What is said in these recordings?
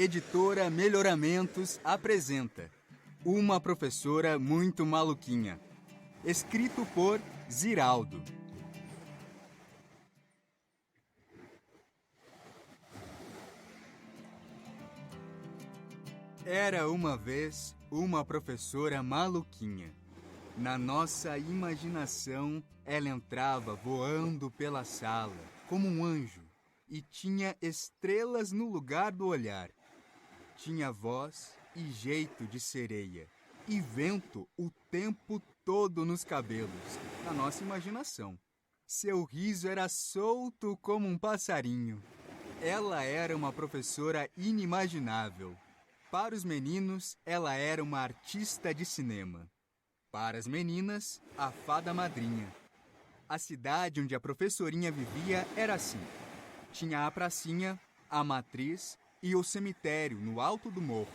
Editora Melhoramentos apresenta Uma Professora Muito Maluquinha. Escrito por Ziraldo. Era uma vez uma professora maluquinha. Na nossa imaginação, ela entrava voando pela sala, como um anjo, e tinha estrelas no lugar do olhar. Tinha voz e jeito de sereia, e vento o tempo todo nos cabelos, na nossa imaginação. Seu riso era solto como um passarinho. Ela era uma professora inimaginável. Para os meninos, ela era uma artista de cinema. Para as meninas, a fada madrinha. A cidade onde a professorinha vivia era assim. Tinha a pracinha, a matriz e o cemitério no alto do morro.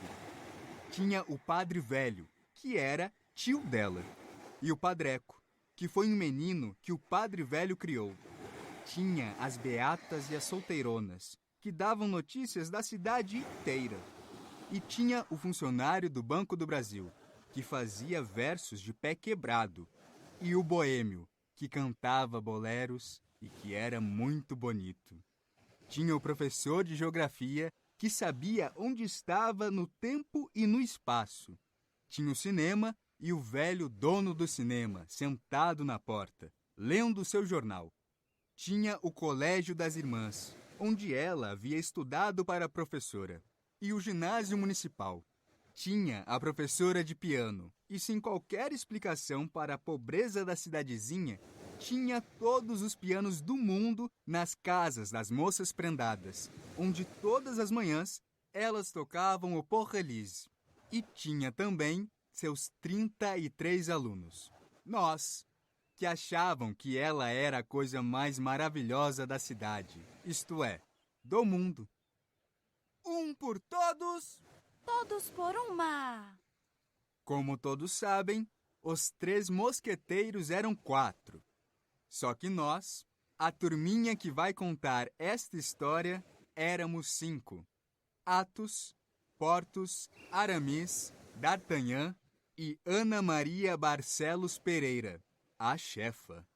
Tinha o padre velho, que era tio dela, e o padreco, que foi um menino que o padre velho criou. Tinha as beatas e as solteironas, que davam notícias da cidade inteira. E tinha o funcionário do Banco do Brasil, que fazia versos de pé quebrado, e o boêmio, que cantava boleros e que era muito bonito. Tinha o professor de geografia, que sabia onde estava no tempo e no espaço. Tinha o cinema e o velho dono do cinema, sentado na porta, lendo seu jornal. Tinha o colégio das irmãs, onde ela havia estudado para professora, e o ginásio municipal. Tinha a professora de piano, e sem qualquer explicação para a pobreza da cidadezinha, tinha todos os pianos do mundo nas casas das moças prendadas, onde todas as manhãs elas tocavam o Porrelise. E tinha também seus 33 alunos. Nós, que achavam que ela era a coisa mais maravilhosa da cidade, isto é, do mundo. Um por todos, todos por uma. Como todos sabem, os 3 mosqueteiros eram 4. Só que nós, a turminha que vai contar esta história, éramos 5. Athos, Porthos, Aramis, D'Artagnan e Ana Maria Barcelos Pereira, a chefa.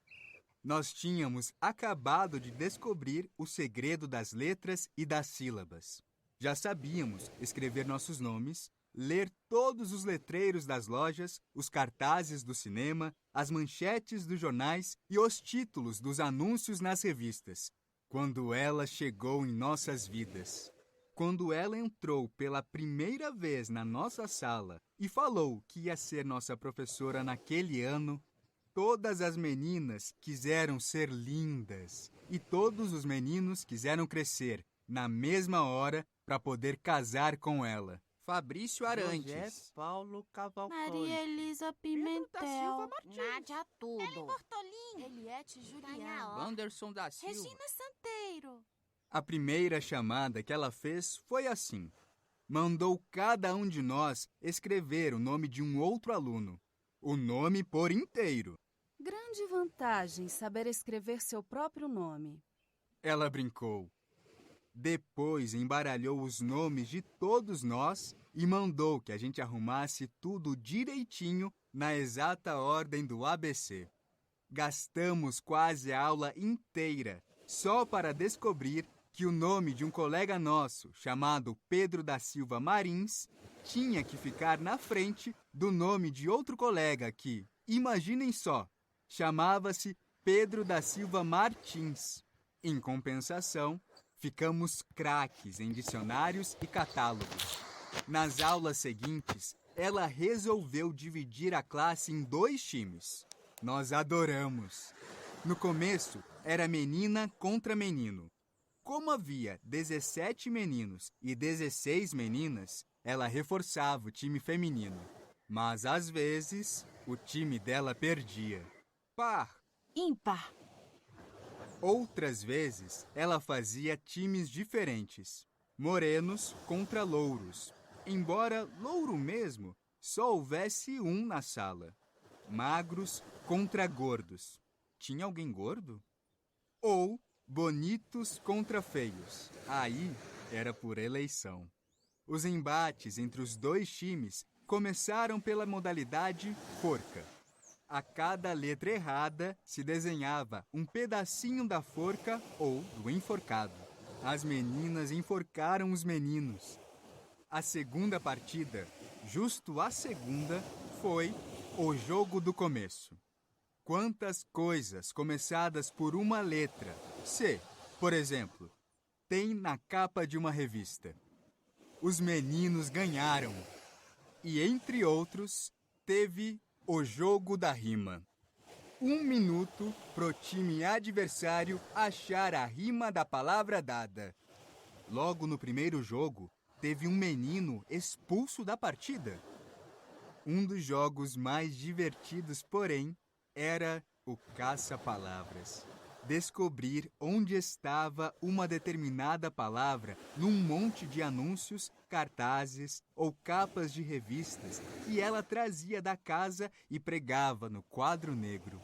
Nós tínhamos acabado de descobrir o segredo das letras e das sílabas. Já sabíamos escrever nossos nomes, ler todos os letreiros das lojas, os cartazes do cinema, as manchetes dos jornais e os títulos dos anúncios nas revistas. Quando ela chegou em nossas vidas. Quando ela entrou pela primeira vez na nossa sala e falou que ia ser nossa professora naquele ano, todas as meninas quiseram ser lindas e todos os meninos quiseram crescer na mesma hora para poder casar com ela. Fabrício Arantes, José Paulo Cavalcante, Maria Elisa Pimentel, Nádia Tudo, Ellen Bortolini, Eliette Julião, Anderson da Silva, Regina Santeiro. A primeira chamada que ela fez foi assim. Mandou cada um de nós escrever o nome de um outro aluno. O nome por inteiro. Grande vantagem saber escrever seu próprio nome. Ela brincou. Depois embaralhou os nomes de todos nós e mandou que a gente arrumasse tudo direitinho na exata ordem do ABC. Gastamos quase a aula inteira só para descobrir que o nome de um colega nosso, chamado Pedro da Silva Marins, tinha que ficar na frente do nome de outro colega que, imaginem só, chamava-se Pedro da Silva Martins. Em compensação, ficamos craques em dicionários e catálogos. Nas aulas seguintes, ela resolveu dividir a classe em 2 times. Nós adoramos. No começo, era menina contra menino. Como havia 17 meninos e 16 meninas, ela reforçava o time feminino. Mas, às vezes, o time dela perdia. Par. Ímpar. Outras vezes, ela fazia times diferentes. Morenos contra louros. Embora louro mesmo, só houvesse um na sala. Magros contra gordos. Tinha alguém gordo? Ou bonitos contra feios. Aí era por eleição. Os embates entre os dois times começaram pela modalidade forca. A cada letra errada se desenhava um pedacinho da forca ou do enforcado. As meninas enforcaram os meninos. A segunda partida, justo a segunda, foi o jogo do começo. Quantas coisas começadas por uma letra C, por exemplo, tem na capa de uma revista? Os meninos ganharam. E, entre outros, teve o jogo da rima. 1 minuto pro time adversário achar a rima da palavra dada. Logo no primeiro jogo, teve um menino expulso da partida. Um dos jogos mais divertidos, porém, era o caça-palavras. Descobrir onde estava uma determinada palavra num monte de anúncios, cartazes ou capas de revistas que ela trazia da casa e pregava no quadro negro.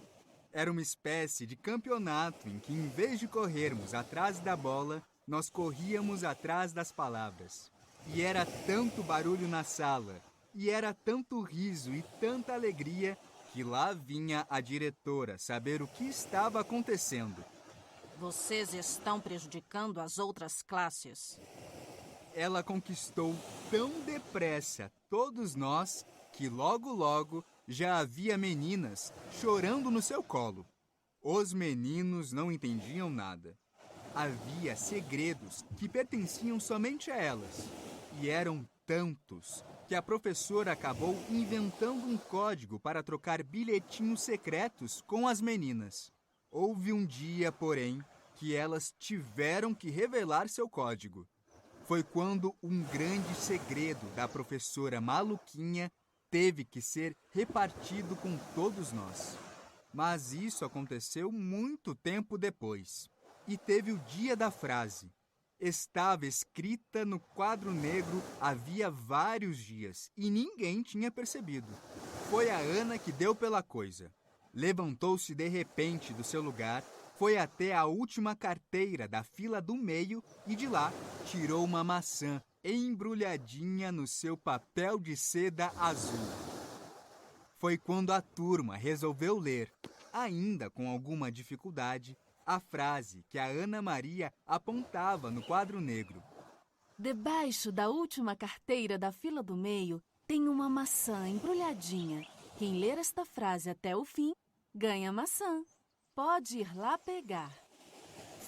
Era uma espécie de campeonato em que, em vez de corrermos atrás da bola, nós corríamos atrás das palavras. E era tanto barulho na sala, e era tanto riso e tanta alegria, que lá vinha a diretora saber o que estava acontecendo. Vocês estão prejudicando as outras classes. Ela conquistou tão depressa todos nós que logo já havia meninas chorando no seu colo. Os meninos não entendiam nada. Havia segredos que pertenciam somente a elas. E eram tantos que a professora acabou inventando um código para trocar bilhetinhos secretos com as meninas. Houve um dia, porém, que elas tiveram que revelar seu código. Foi quando um grande segredo da professora Maluquinha teve que ser repartido com todos nós. Mas isso aconteceu muito tempo depois. E teve o dia da frase. Estava escrita no quadro negro havia vários dias e ninguém tinha percebido. Foi a Ana que deu pela coisa. Levantou-se de repente do seu lugar, foi até a última carteira da fila do meio e de lá tirou uma maçã embrulhadinha no seu papel de seda azul. Foi quando a turma resolveu ler, ainda com alguma dificuldade, a frase que a Ana Maria apontava no quadro negro. Debaixo da última carteira da fila do meio tem uma maçã embrulhadinha. Quem ler esta frase até o fim, ganha maçã. Pode ir lá pegar.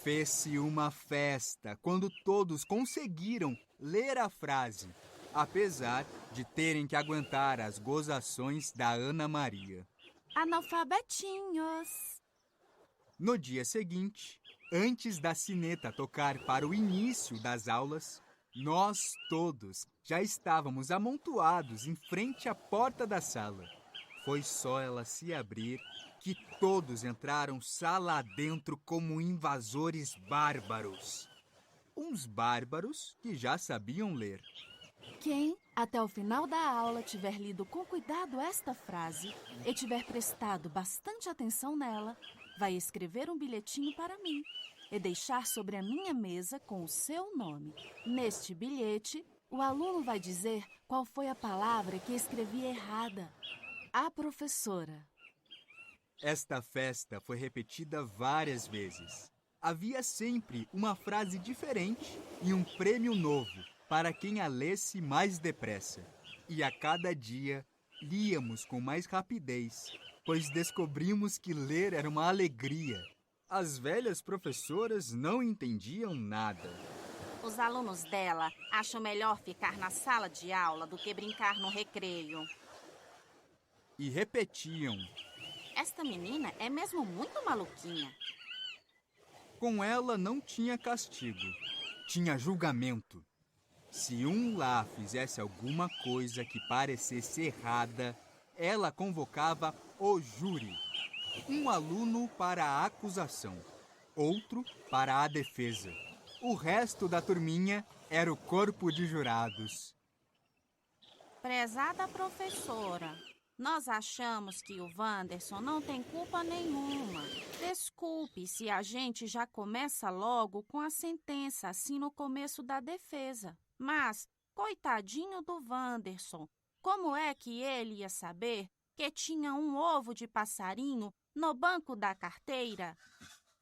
Fez-se uma festa quando todos conseguiram ler a frase, apesar de terem que aguentar as gozações da Ana Maria. Analfabetinhos. No dia seguinte, antes da sineta tocar para o início das aulas, nós todos já estávamos amontoados em frente à porta da sala. Foi só ela se abrir que todos entraram sala adentro como invasores bárbaros. Uns bárbaros que já sabiam ler. Quem, até o final da aula, tiver lido com cuidado esta frase e tiver prestado bastante atenção nela, vai escrever um bilhetinho para mim e deixar sobre a minha mesa com o seu nome. Neste bilhete, o aluno vai dizer qual foi a palavra que escrevi errada. A professora. Esta festa foi repetida várias vezes. Havia sempre uma frase diferente e um prêmio novo para quem a lesse mais depressa. E a cada dia, líamos com mais rapidez, pois descobrimos que ler era uma alegria. As velhas professoras não entendiam nada. Os alunos dela acham melhor ficar na sala de aula do que brincar no recreio. E repetiam. Esta menina é mesmo muito maluquinha. Com ela não tinha castigo, tinha julgamento. Se um lá fizesse alguma coisa que parecesse errada, ela convocava o júri. Um aluno para a acusação, outro para a defesa. O resto da turminha era o corpo de jurados. Prezada professora, nós achamos que o Wanderson não tem culpa nenhuma. Desculpe se a gente já começa logo com a sentença assim no começo da defesa. Mas Coitadinho do Wanderson. Como é que ele ia saber que tinha um ovo de passarinho no banco da carteira?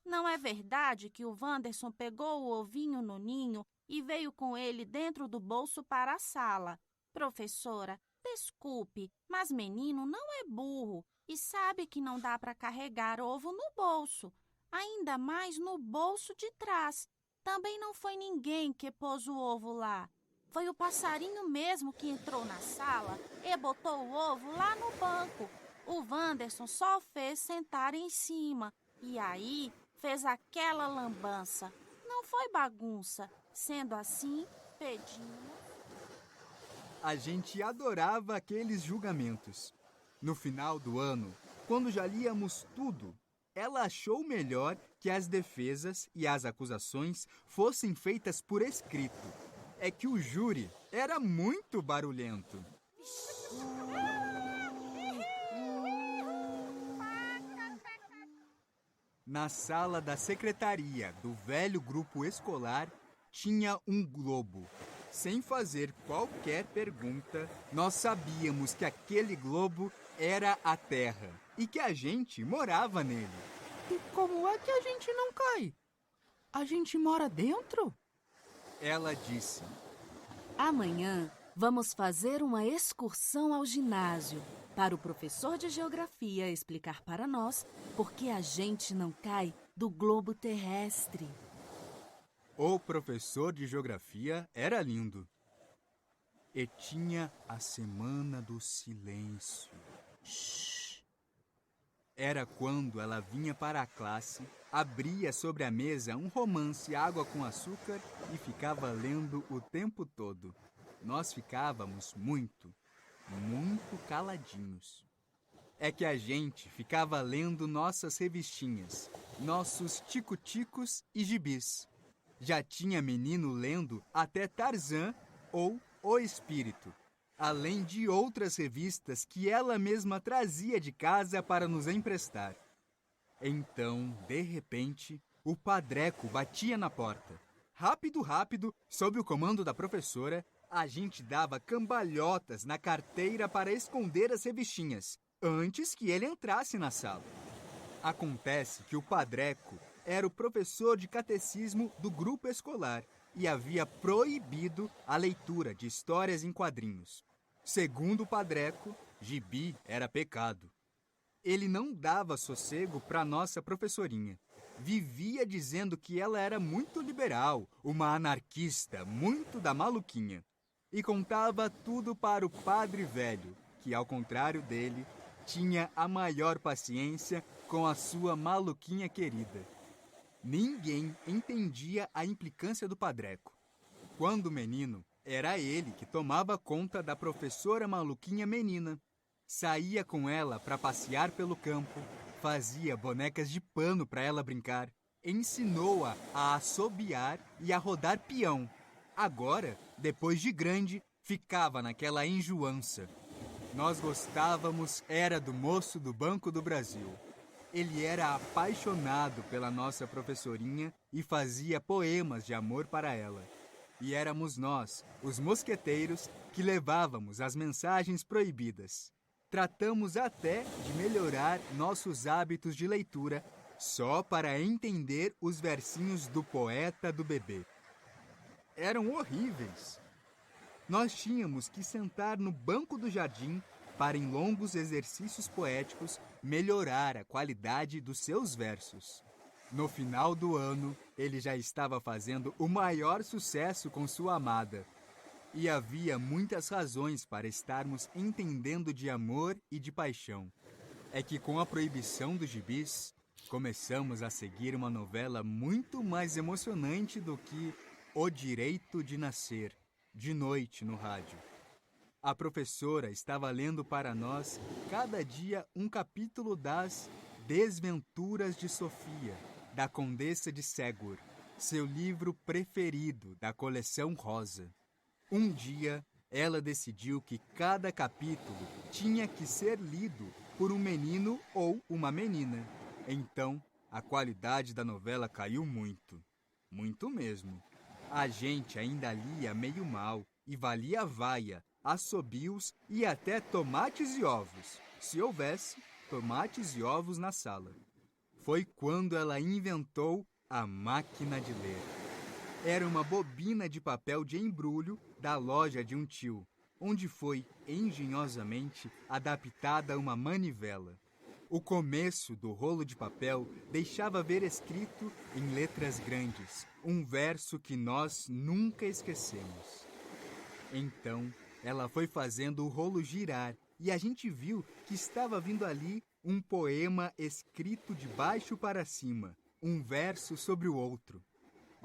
Não é verdade que o Wanderson pegou o ovinho no ninho e veio com ele dentro do bolso para a sala? Professora, desculpe, mas menino não é burro e sabe que não dá para carregar ovo no bolso, ainda mais no bolso de trás. Também não foi ninguém que pôs o ovo lá. Foi o passarinho mesmo que entrou na sala e botou o ovo lá no banco. O Wanderson só fez sentar em cima e aí fez aquela lambança. Não foi bagunça. Sendo assim, pedimos. A gente adorava aqueles julgamentos. No final do ano, quando já líamos tudo, ela achou melhor que as defesas e as acusações fossem feitas por escrito. É que o júri era muito barulhento. Na sala da secretaria do velho grupo escolar, tinha um globo. Sem fazer qualquer pergunta, nós sabíamos que aquele globo era a Terra e que a gente morava nele. E como é que a gente não cai? A gente mora dentro? Ela disse: Amanhã vamos fazer uma excursão ao ginásio para o professor de geografia explicar para nós por que a gente não cai do globo terrestre. O professor de geografia era lindo. E tinha a semana do silêncio. Shhh. Era quando ela vinha para a classe, abria sobre a mesa um romance Água com Açúcar e ficava lendo o tempo todo. Nós ficávamos muito caladinhos. É que a gente ficava lendo nossas revistinhas, nossos tico-ticos e gibis. Já tinha menino lendo até Tarzan ou O Espírito, além de outras revistas que ela mesma trazia de casa para nos emprestar. Então, de repente, o padreco batia na porta. Rápido, sob o comando da professora, a gente dava cambalhotas na carteira para esconder as revistinhas, antes que ele entrasse na sala. Acontece que o padreco era o professor de catecismo do grupo escolar e havia proibido a leitura de histórias em quadrinhos. Segundo o padreco, gibi era pecado. Ele não dava sossego para nossa professorinha. Vivia dizendo que ela era muito liberal, uma anarquista, muito da maluquinha. E contava tudo para o padre velho, que, ao contrário dele, tinha a maior paciência com a sua maluquinha querida. Ninguém entendia a implicância do padreco. Quando menino, era ele que tomava conta da professora maluquinha menina. Saía com ela para passear pelo campo, fazia bonecas de pano para ela brincar, ensinou-a a assobiar e a rodar peão. Agora, depois de grande, ficava naquela enjoança. Nós gostávamos era do moço do Banco do Brasil. Ele era apaixonado pela nossa professorinha e fazia poemas de amor para ela. E éramos nós, os mosqueteiros, que levávamos as mensagens proibidas. Tratamos até de melhorar nossos hábitos de leitura só para entender os versinhos do poeta do bebê. Eram horríveis. Nós tínhamos que sentar no banco do jardim para, em longos exercícios poéticos, melhorar a qualidade dos seus versos. No final do ano, ele já estava fazendo o maior sucesso com sua amada. E havia muitas razões para estarmos entendendo de amor e de paixão. É que com a proibição dos gibis, começamos a seguir uma novela muito mais emocionante do que O Direito de Nascer, de noite no rádio. A professora estava lendo para nós cada dia um capítulo das Desventuras de Sofia, da Condessa de Ségur, seu livro preferido da coleção rosa. Um dia, ela decidiu que cada capítulo tinha que ser lido por um menino ou uma menina. Então, a qualidade da novela caiu muito. Muito mesmo. A gente ainda lia meio mal e valia vaia, assobios e até tomates e ovos, se houvesse tomates e ovos na sala. Foi quando ela inventou a máquina de ler. Era uma bobina de papel de embrulho da loja de um tio, onde foi engenhosamente adaptada uma manivela. O começo do rolo de papel deixava ver escrito em letras grandes um verso que nós nunca esquecemos. Então, ela foi fazendo o rolo girar e a gente viu que estava vindo ali um poema escrito de baixo para cima, um verso sobre o outro.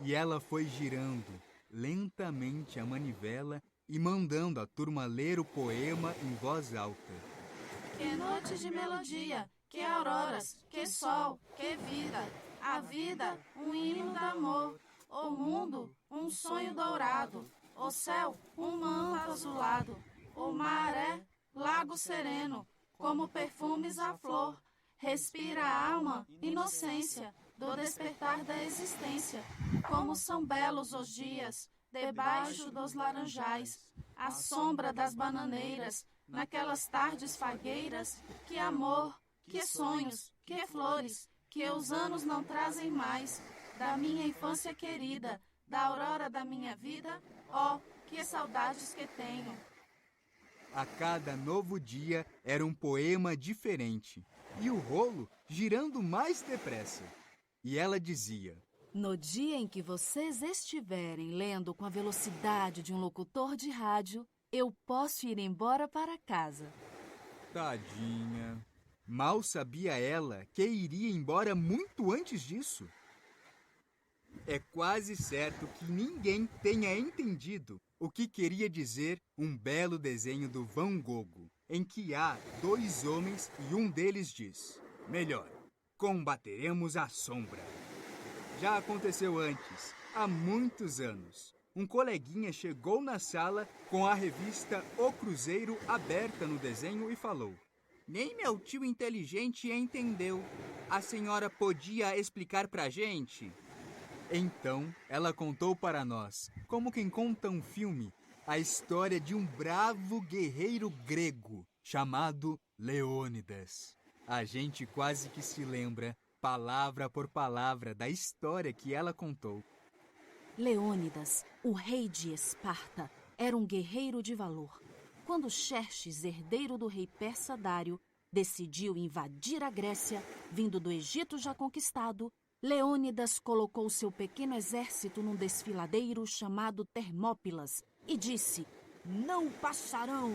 E ela foi girando lentamente a manivela e mandando a turma ler o poema em voz alta. Que noites de melodia, que auroras, que sol, que vida. A vida, um hino de amor. O mundo, um sonho dourado. O céu, um manto azulado. O mar é lago sereno, como perfumes à flor. Respira a alma, inocência, do despertar da existência. Como são belos os dias, debaixo dos laranjais, à sombra das bananeiras, naquelas tardes fagueiras. Que amor, que sonhos, que flores, que os anos não trazem mais. Da minha infância querida, da aurora da minha vida, oh, que saudades que tenho. A cada novo dia era um poema diferente, e o rolo girando mais depressa. E ela dizia: No dia em que vocês estiverem lendo com a velocidade de um locutor de rádio, eu posso ir embora para casa. Tadinha. Mal sabia ela que iria embora muito antes disso. É quase certo que ninguém tenha entendido o que queria dizer um belo desenho do Van Gogh, em que há dois homens e um deles diz: melhor, combateremos a sombra. Já aconteceu antes, há muitos anos. Um coleguinha chegou na sala com a revista O Cruzeiro aberta no desenho e falou: nem meu tio inteligente entendeu. A senhora podia explicar pra gente? Então, ela contou para nós, como quem conta um filme, a história de um bravo guerreiro grego chamado Leônidas. A gente quase que se lembra, palavra por palavra, da história que ela contou. Leônidas, o rei de Esparta, era um guerreiro de valor. Quando Xerxes, herdeiro do rei persa Dário, decidiu invadir a Grécia, vindo do Egito já conquistado, Leônidas colocou seu pequeno exército num desfiladeiro chamado Termópilas e disse: não passarão!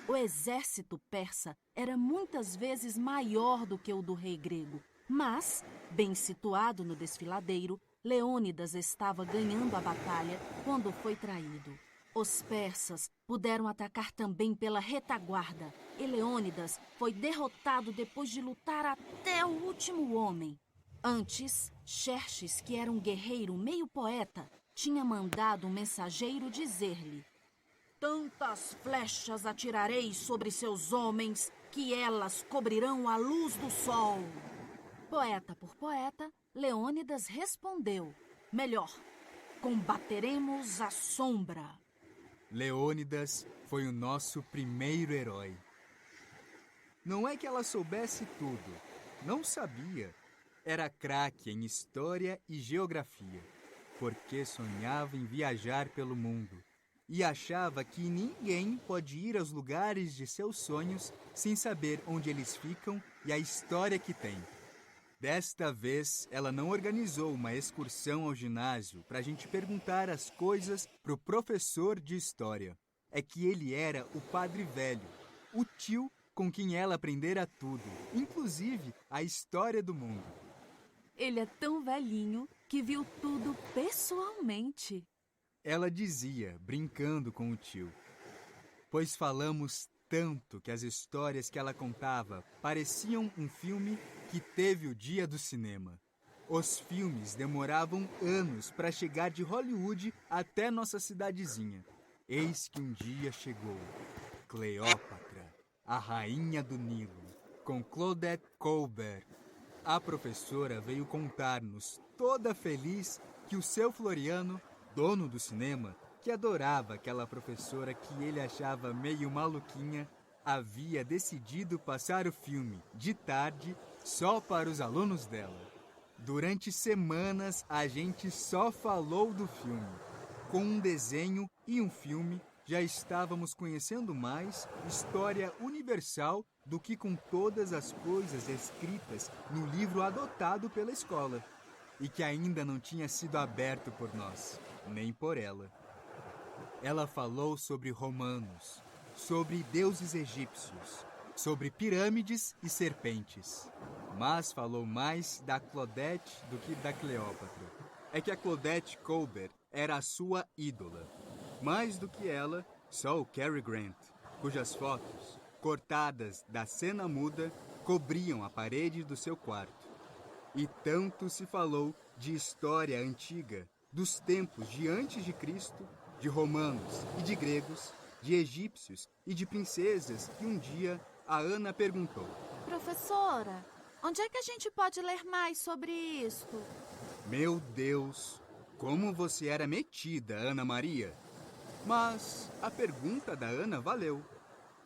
O exército persa era muitas vezes maior do que o do rei grego, mas, bem situado no desfiladeiro, Leônidas estava ganhando a batalha quando foi traído. Os persas puderam atacar também pela retaguarda e Leônidas foi derrotado depois de lutar até o último homem. Antes, Xerxes, que era um guerreiro meio poeta, tinha mandado um mensageiro dizer-lhe: tantas flechas atirarei sobre seus homens que elas cobrirão a luz do sol. Poeta por poeta, Leônidas respondeu: melhor, combateremos a sombra. Leônidas foi o nosso primeiro herói. Não é que ela soubesse tudo, não sabia. Era craque em história e geografia, porque sonhava em viajar pelo mundo e achava que ninguém pode ir aos lugares de seus sonhos sem saber onde eles ficam e a história que tem. Desta vez, ela não organizou uma excursão ao ginásio para a gente perguntar as coisas pro professor de história. É que ele era o padre velho, o tio com quem ela aprendera tudo, inclusive a história do mundo. Ele é tão velhinho que viu tudo pessoalmente. Ela dizia, brincando com o tio: pois falamos tanto que as histórias que ela contava pareciam um filme que teve o dia do cinema. Os filmes demoravam anos para chegar de Hollywood até nossa cidadezinha. Eis que um dia chegou Cleópatra, a rainha do Nilo, com Claudette Colbert. A professora veio contar-nos, toda feliz, que o seu Floriano, dono do cinema, que adorava aquela professora que ele achava meio maluquinha, havia decidido passar o filme, de tarde, só para os alunos dela. Durante semanas, a gente só falou do filme. Com um desenho e um filme, já estávamos conhecendo mais história universal do que com todas as coisas escritas no livro adotado pela escola, e que ainda não tinha sido aberto por nós, nem por ela. Ela falou sobre romanos, sobre deuses egípcios, sobre pirâmides e serpentes. Mas falou mais da Claudette do que da Cleópatra. É que a Claudette Colbert era a sua ídola. Mais do que ela, só o Cary Grant, cujas fotos, cortadas da cena muda, cobriam a parede do seu quarto. E tanto se falou de história antiga, dos tempos de antes de Cristo, de romanos e de gregos, de egípcios e de princesas, que um dia a Ana perguntou: Professora, onde é que a gente pode ler mais sobre isto? Meu Deus, como você era metida, Ana Maria! Mas a pergunta da Ana valeu.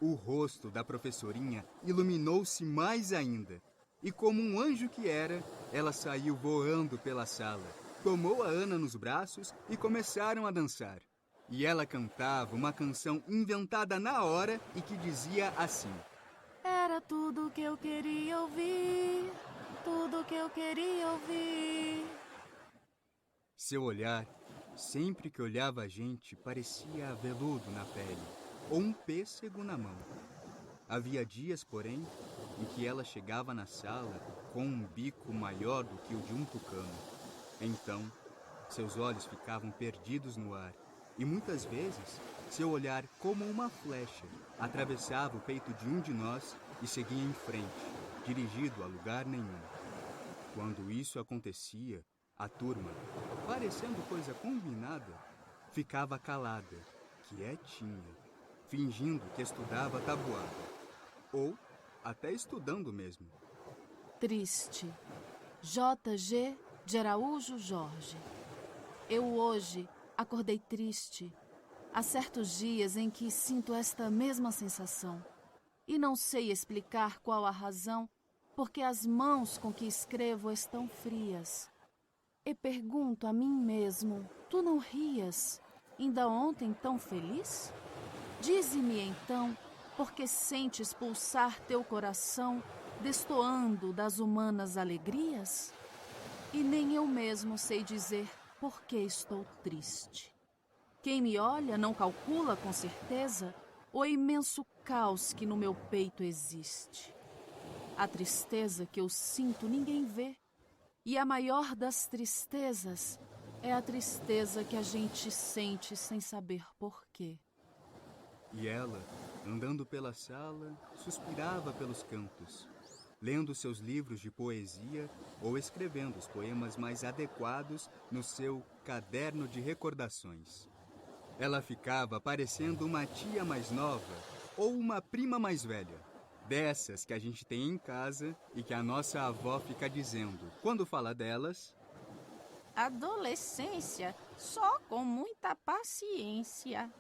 O rosto da professorinha iluminou-se mais ainda. E como um anjo que era, ela saiu voando pela sala, tomou a Ana nos braços e começaram a dançar. E ela cantava uma canção inventada na hora e que dizia assim: Era tudo que eu queria ouvir, tudo que eu queria ouvir. Seu olhar, sempre que olhava a gente, parecia veludo na pele ou um pêssego na mão. Havia dias, porém, em que ela chegava na sala com um bico maior do que o de um tucano. Então, seus olhos ficavam perdidos no ar e muitas vezes seu olhar, como uma flecha, atravessava o peito de um de nós e seguia em frente, dirigido a lugar nenhum. Quando isso acontecia, a turma, parecendo coisa combinada, ficava calada, quietinha, fingindo que estudava tabuada. Ou até estudando mesmo. Triste. J.G. de Araújo Jorge. Eu hoje acordei triste. Há certos dias em que sinto esta mesma sensação. E não sei explicar qual a razão, porque as mãos com que escrevo estão frias. E pergunto a mim mesmo, tu não rias, ainda ontem tão feliz? Dize-me então, porque sentes pulsar teu coração, destoando das humanas alegrias? E nem eu mesmo sei dizer por que estou triste. Quem me olha não calcula com certeza o imenso caos que no meu peito existe. A tristeza que eu sinto ninguém vê, e a maior das tristezas é a tristeza que a gente sente sem saber por quê. E ela, andando pela sala, suspirava pelos cantos, lendo seus livros de poesia ou escrevendo os poemas mais adequados no seu caderno de recordações. Ela ficava parecendo uma tia mais nova ou uma prima mais velha, dessas que a gente tem em casa e que a nossa avó fica dizendo, quando fala delas: Adolescência, só com muita paciência.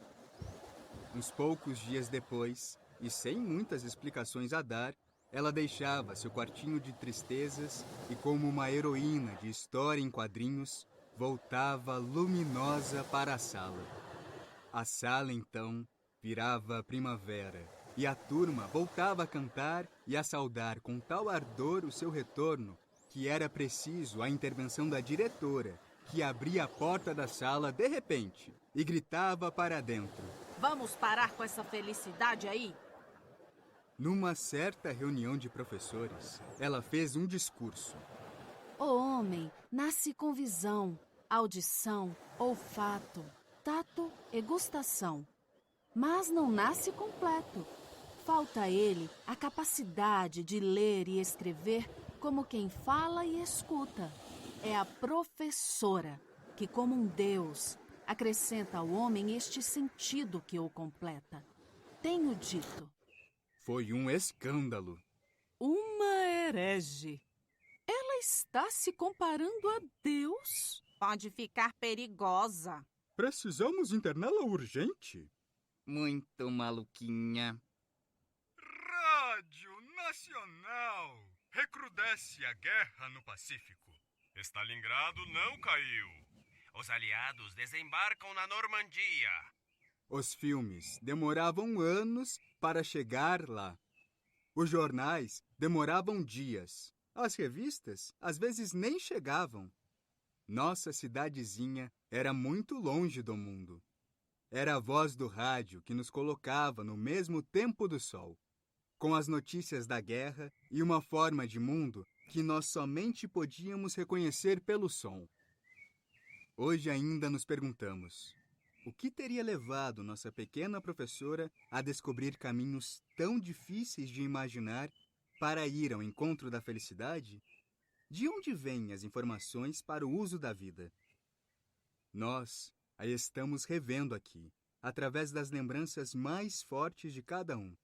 Uns poucos dias depois, e sem muitas explicações a dar, ela deixava seu quartinho de tristezas e, como uma heroína de história em quadrinhos, voltava luminosa para a sala. A sala, então, virava primavera, e a turma voltava a cantar e a saudar com tal ardor o seu retorno que era preciso a intervenção da diretora, que abria a porta da sala de repente e gritava para dentro: Vamos parar com essa felicidade aí? Numa certa reunião de professores, ela fez um discurso. O homem nasce com visão, audição, olfato, tato e gustação, mas não nasce completo. Falta a ele a capacidade de ler e escrever como quem fala e escuta. É a professora que, como um Deus, acrescenta ao homem este sentido que o completa. Tenho dito. Foi um escândalo. Uma herege. Ela está se comparando a Deus? Pode ficar perigosa. Precisamos interná-la urgente. Muito maluquinha. Rádio Nacional. Recrudesce a guerra no Pacífico. Stalingrado não caiu. Os aliados desembarcam na Normandia. Os filmes demoravam anos para chegar lá. Os jornais demoravam dias. As revistas, às vezes, nem chegavam. Nossa cidadezinha era muito longe do mundo. Era a voz do rádio que nos colocava no mesmo tempo do sol, com as notícias da guerra e uma forma de mundo que nós somente podíamos reconhecer pelo som. Hoje ainda nos perguntamos, o que teria levado nossa pequena professora a descobrir caminhos tão difíceis de imaginar para ir ao encontro da felicidade? De onde vêm as informações para o uso da vida? Nós a estamos revendo aqui, através das lembranças mais fortes de cada um.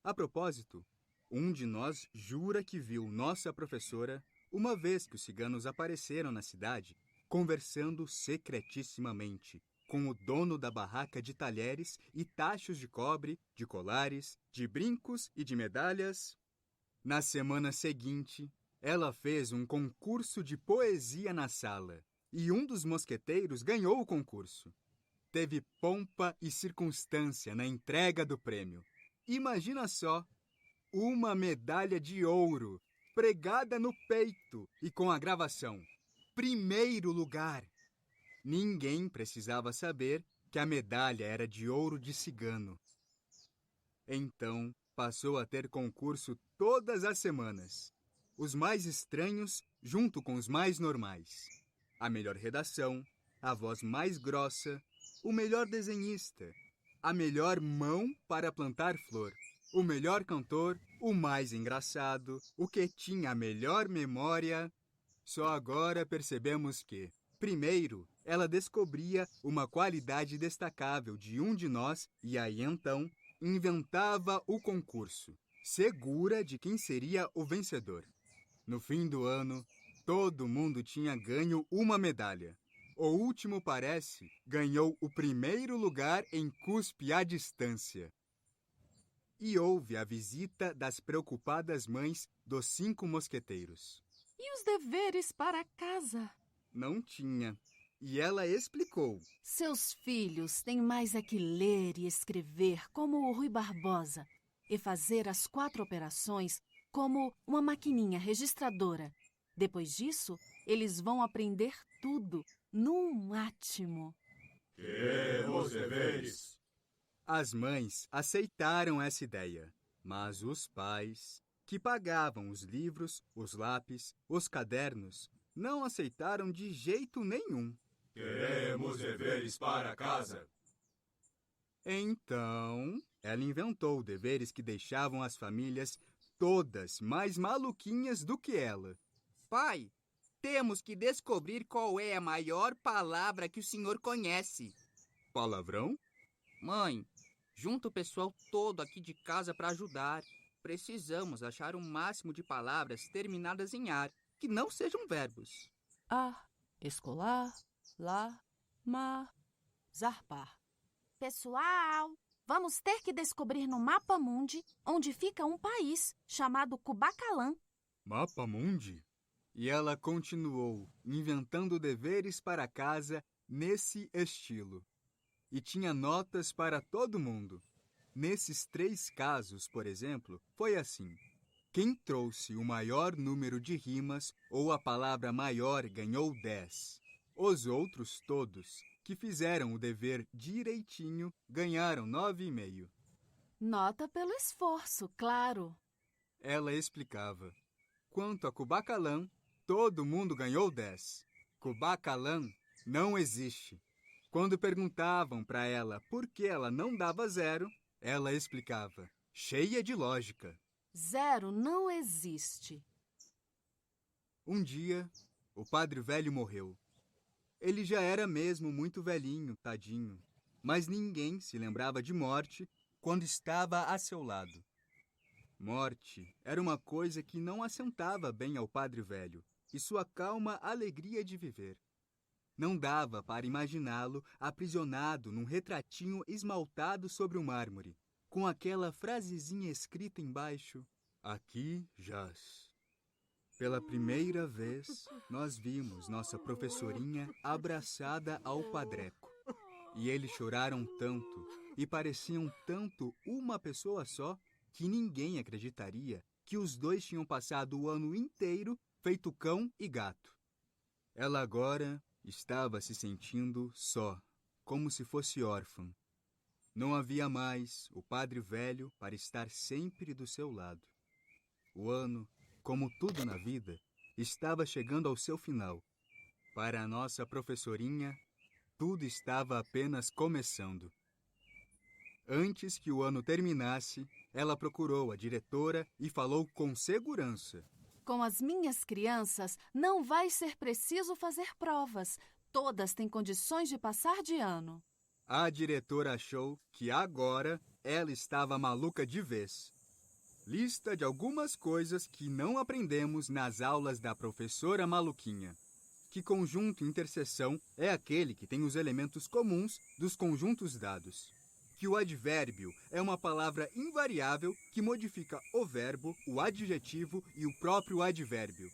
A propósito, um de nós jura que viu nossa professora uma vez que os ciganos apareceram na cidade, conversando secretissimamente com o dono da barraca de talheres e tachos de cobre, de colares, de brincos e de medalhas. Na semana seguinte, ela fez um concurso de poesia na sala e um dos mosqueteiros ganhou o concurso. Teve pompa e circunstância na entrega do prêmio. Imagina só, uma medalha de ouro pregada no peito e com a gravação: primeiro lugar. Ninguém precisava saber que a medalha era de ouro de cigano. Então, passou a ter concurso todas as semanas. Os mais estranhos junto com os mais normais. A melhor redação, a voz mais grossa, o melhor desenhista, a melhor mão para plantar flor, o melhor cantor, o mais engraçado, o que tinha a melhor memória. Só agora percebemos que, primeiro, ela descobria uma qualidade destacável de um de nós e aí então inventava o concurso, segura de quem seria o vencedor. No fim do ano, todo mundo tinha ganho uma medalha. O último, parece, ganhou o primeiro lugar em cuspe à distância. E houve a visita das preocupadas mães dos 5 mosqueteiros. E os deveres para casa? Não tinha. E ela explicou. Seus filhos têm mais é que ler e escrever como o Rui Barbosa e fazer as 4 operações como uma maquininha registradora. Depois disso, eles vão aprender tudo num átimo. Temos deveres. As mães aceitaram essa ideia, mas os pais, que pagavam os livros, os lápis, os cadernos, não aceitaram de jeito nenhum. Teremos deveres para casa. Então, ela inventou deveres que deixavam as famílias todas mais maluquinhas do que ela. Pai, temos que descobrir qual é a maior palavra que o senhor conhece. Palavrão? Mãe, junta o pessoal todo aqui de casa para ajudar. Precisamos achar o máximo de palavras terminadas em ar, que não sejam verbos. Escolar, lá, mar, zarpar. Pessoal, vamos ter que descobrir no Mapa Mundi onde fica um país chamado Kubacalã. Mapa Mundi? E ela continuou inventando deveres para casa nesse estilo. E tinha notas para todo mundo. Nesses 3 casos, por exemplo, foi assim. Quem trouxe o maior número de rimas ou a palavra maior ganhou 10. Os outros todos, que fizeram o dever direitinho, ganharam 9,5. Nota pelo esforço, claro. Ela explicava. Quanto a Kubacalã, todo mundo ganhou 10. Kubacalã não existe. Quando perguntavam para ela por que ela não dava 0, ela explicava, cheia de lógica. 0 não existe. Um dia, o padre velho morreu. Ele já era mesmo muito velhinho, tadinho, mas ninguém se lembrava de morte quando estava a seu lado. Morte era uma coisa que não assentava bem ao padre velho e sua calma alegria de viver. Não dava para imaginá-lo aprisionado num retratinho esmaltado sobre o mármore, com aquela frasezinha escrita embaixo: aqui jaz. Pela primeira vez, nós vimos nossa professorinha abraçada ao padreco. E eles choraram tanto e pareciam tanto uma pessoa só que ninguém acreditaria que os dois tinham passado o ano inteiro feito cão e gato. Ela agora estava se sentindo só, como se fosse órfã. Não havia mais o padre velho para estar sempre do seu lado. O ano, como tudo na vida, estava chegando ao seu final. Para a nossa professorinha, tudo estava apenas começando. Antes que o ano terminasse, ela procurou a diretora e falou com segurança: Com as minhas crianças, não vai ser preciso fazer provas. Todas têm condições de passar de ano. A diretora achou que agora ela estava maluca de vez. Lista de algumas coisas que não aprendemos nas aulas da professora Maluquinha. Que conjunto interseção é aquele que tem os elementos comuns dos conjuntos dados. Que o advérbio é uma palavra invariável que modifica o verbo, o adjetivo e o próprio advérbio.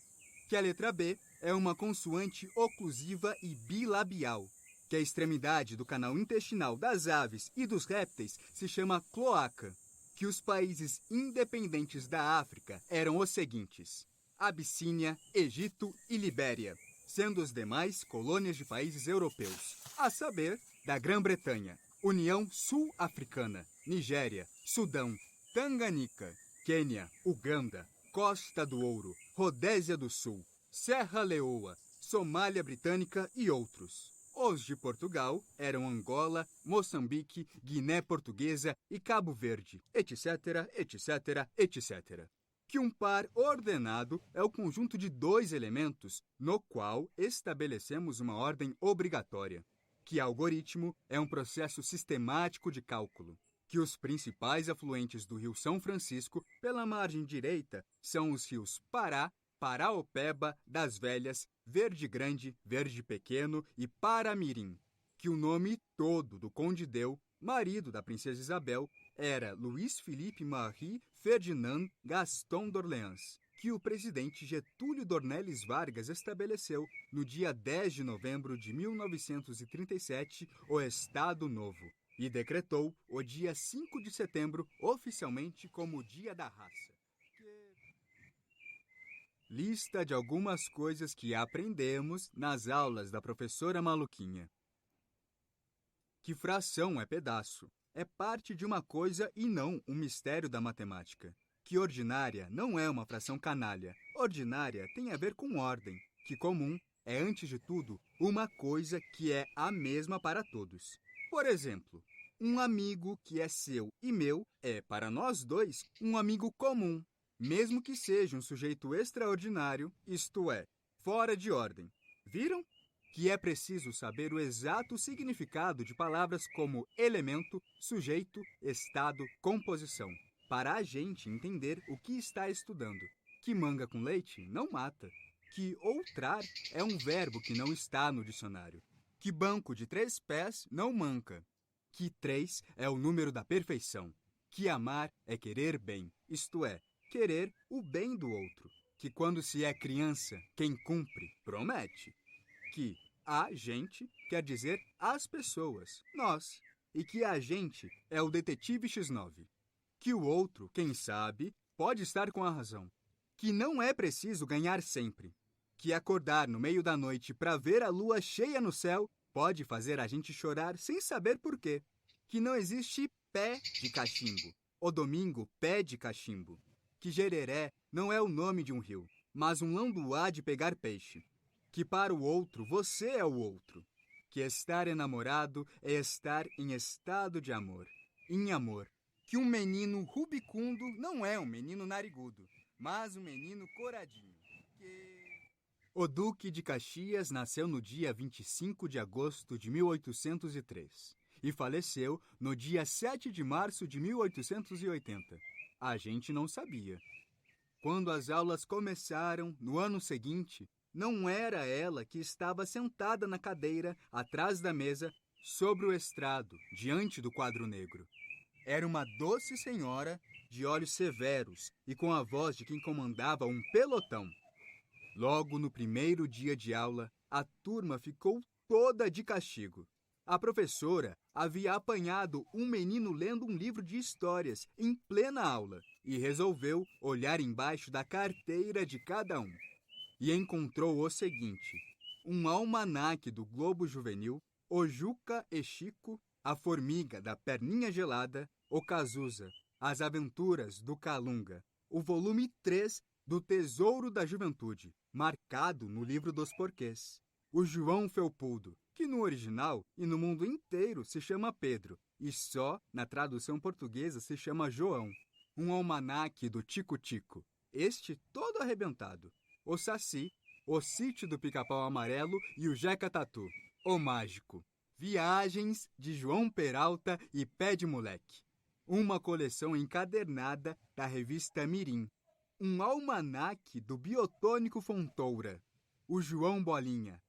Que a letra B é uma consoante oclusiva e bilabial. Que a extremidade do canal intestinal das aves e dos répteis se chama cloaca. Que os países independentes da África eram os seguintes: Abissínia, Egito e Libéria, sendo os demais colônias de países europeus, a saber, da Grã-Bretanha, União Sul-Africana, Nigéria, Sudão, Tanganica, Quênia, Uganda, Costa do Ouro, Rodésia do Sul, Serra Leoa, Somália Britânica e outros. Os de Portugal eram Angola, Moçambique, Guiné Portuguesa e Cabo Verde, etc, etc, etc. Que um par ordenado é o conjunto de dois elementos no qual estabelecemos uma ordem obrigatória. Que algoritmo é um processo sistemático de cálculo. Que os principais afluentes do rio São Francisco, pela margem direita, são os rios Pará, Paraopeba, das Velhas, Verde Grande, Verde Pequeno e Paramirim. Que o nome todo do conde Deu, marido da princesa Isabel, era Luiz Felipe Marie Ferdinand Gaston d'Orléans, que o presidente Getúlio Dornelles Vargas estabeleceu no dia 10 de novembro de 1937 o Estado Novo e decretou o dia 5 de setembro oficialmente como o Dia da Raça. Lista de algumas coisas que aprendemos nas aulas da professora Maluquinha. Que fração é pedaço? É parte de uma coisa e não um mistério da matemática. Que ordinária não é uma fração canalha. Ordinária tem a ver com ordem. Que comum é, antes de tudo, uma coisa que é a mesma para todos. Por exemplo, um amigo que é seu e meu é, para nós dois, um amigo comum, mesmo que seja um sujeito extraordinário, isto é, fora de ordem. Viram? Que é preciso saber o exato significado de palavras como elemento, sujeito, estado, composição, para a gente entender o que está estudando. Que manga com leite não mata. Que outrar é um verbo que não está no dicionário. Que banco de 3 pés não manca. Que 3 é o número da perfeição. Que amar é querer bem, isto é, querer o bem do outro. Que quando se é criança, quem cumpre, promete. Que a gente quer dizer as pessoas, nós. E que a gente é o detetive X9. Que o outro, quem sabe, pode estar com a razão. Que não é preciso ganhar sempre. Que acordar no meio da noite para ver a lua cheia no céu pode fazer a gente chorar sem saber por quê. Que não existe pé de cachimbo. O domingo, pé de cachimbo. Que Jereré não é o nome de um rio, mas um lambuá de pegar peixe. Que para o outro, você é o outro. Que estar enamorado é estar em estado de amor, em amor. Que um menino rubicundo não é um menino narigudo, mas um menino coradinho. O Duque de Caxias nasceu no dia 25 de agosto de 1803 e faleceu no dia 7 de março de 1880. A gente não sabia. Quando as aulas começaram, no ano seguinte, Não era ela que estava sentada na cadeira, atrás da mesa, sobre o estrado, diante do quadro negro. Era uma doce senhora, de olhos severos e com a voz de quem comandava um pelotão. Logo no primeiro dia de aula, a turma ficou toda de castigo. A professora havia apanhado um menino lendo um livro de histórias em plena aula e resolveu olhar embaixo da carteira de cada um. E encontrou o seguinte: um almanaque do Globo Juvenil, o Juca e Chico, a Formiga da Perninha Gelada, o Cazuza, as Aventuras do Calunga, o volume 3 do Tesouro da Juventude, marcado no livro dos porquês. O João Felpudo, que no original e no mundo inteiro se chama Pedro, e só na tradução portuguesa se chama João. Um almanaque do Tico-Tico, este todo arrebentado. O Saci, o Sítio do Pica-Pau Amarelo e o Jeca Tatu, o Mágico. Viagens de João Peralta e Pé de Moleque. Uma coleção encadernada da revista Mirim. Um almanaque do Biotônico Fontoura. O João Bolinha.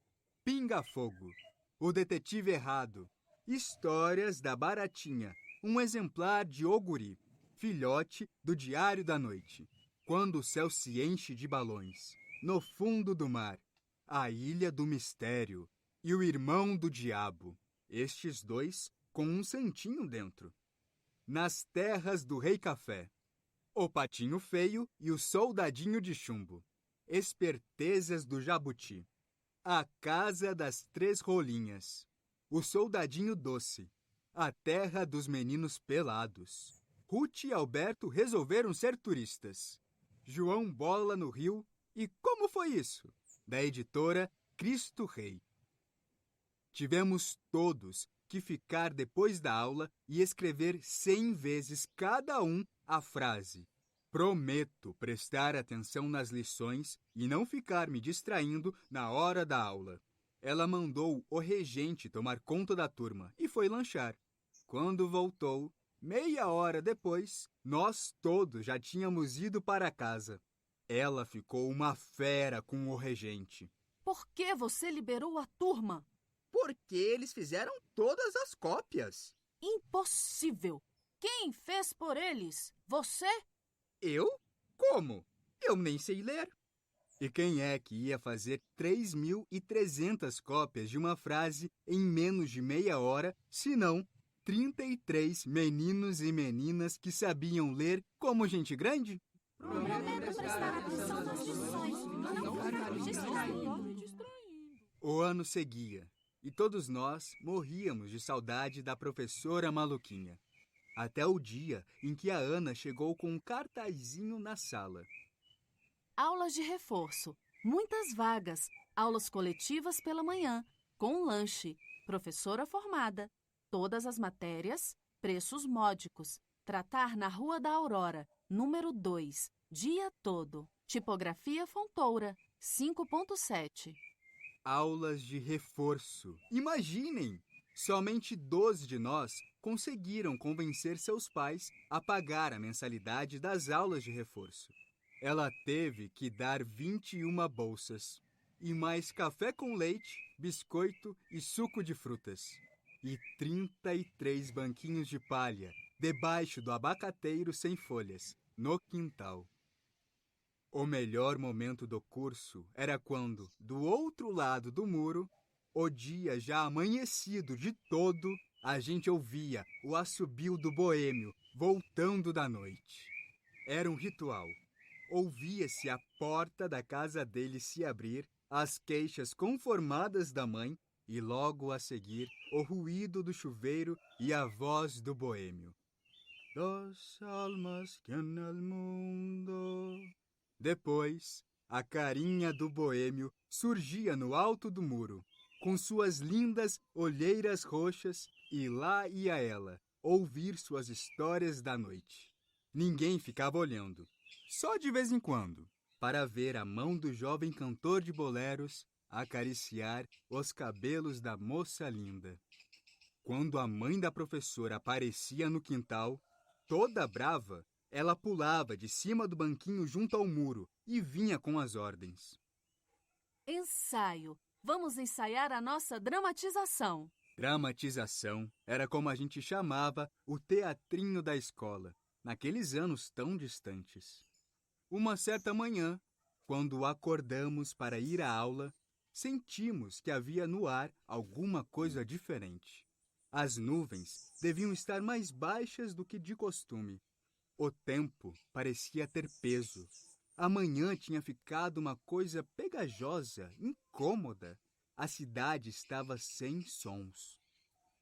Pinga Fogo. O Detetive Errado. Histórias da Baratinha. Um exemplar de Oguri. Filhote do Diário da Noite. Quando o céu se enche de balões. No fundo do mar. A Ilha do Mistério. E o Irmão do Diabo. Estes dois com um santinho dentro. Nas Terras do Rei Café. O Patinho Feio e o Soldadinho de Chumbo. Espertezas do Jabuti. A Casa das Três Rolinhas. O Soldadinho Doce. A Terra dos Meninos Pelados. Ruth e Alberto resolveram ser turistas. João Bola no Rio e Como Foi Isso? Da editora Cristo Rei. Tivemos todos que ficar depois da aula e escrever 100 vezes cada um a frase: prometo prestar atenção nas lições e não ficar me distraindo na hora da aula. Ela mandou o regente tomar conta da turma e foi lanchar. Quando voltou, meia hora depois, nós todos já tínhamos ido para casa. Ela ficou uma fera com o regente. Por que você liberou a turma? Porque eles fizeram todas as cópias. Impossível! Quem fez por eles? Você? Eu? Como? Eu nem sei ler. E quem é que ia fazer 3.300 cópias de uma frase em menos de meia hora, se não 33 meninos e meninas que sabiam ler como gente grande? Prometo prestar atenção nas lições e não ficar me distraindo. O ano seguia e todos nós morríamos de saudade da professora maluquinha. Até o dia em que a Ana chegou com um cartazinho na sala. Aulas de reforço, muitas vagas, aulas coletivas pela manhã, com lanche, professora formada, todas as matérias, preços módicos, tratar na Rua da Aurora, número 2, dia todo, tipografia Fontoura, 5.7. Aulas de reforço. Imaginem! Somente 12 de nós conseguiram convencer seus pais a pagar a mensalidade das aulas de reforço. Ela teve que dar 21 bolsas, e mais café com leite, biscoito e suco de frutas. E 33 banquinhos de palha, debaixo do abacateiro sem folhas, no quintal. O melhor momento do curso era quando, do outro lado do muro, o dia já amanhecido de todo, a gente ouvia o assobio do boêmio voltando da noite. Era um ritual. Ouvia-se a porta da casa dele se abrir, as queixas conformadas da mãe e logo a seguir o ruído do chuveiro e a voz do boêmio. Dos almas que no mundo. Depois, a carinha do boêmio surgia no alto do muro, com suas lindas olheiras roxas, e lá ia ela, ouvir suas histórias da noite. Ninguém ficava olhando, só de vez em quando, para ver a mão do jovem cantor de boleros acariciar os cabelos da moça linda. Quando a mãe da professora aparecia no quintal, toda brava, ela pulava de cima do banquinho junto ao muro e vinha com as ordens. Ensaio. Vamos ensaiar a nossa dramatização. Dramatização era como a gente chamava o teatrinho da escola, naqueles anos tão distantes. Uma certa manhã, quando acordamos para ir à aula, sentimos que havia no ar alguma coisa diferente. As nuvens deviam estar mais baixas do que de costume. O tempo parecia ter peso. A manhã tinha ficado uma coisa pegajosa, incômoda. A cidade estava sem sons.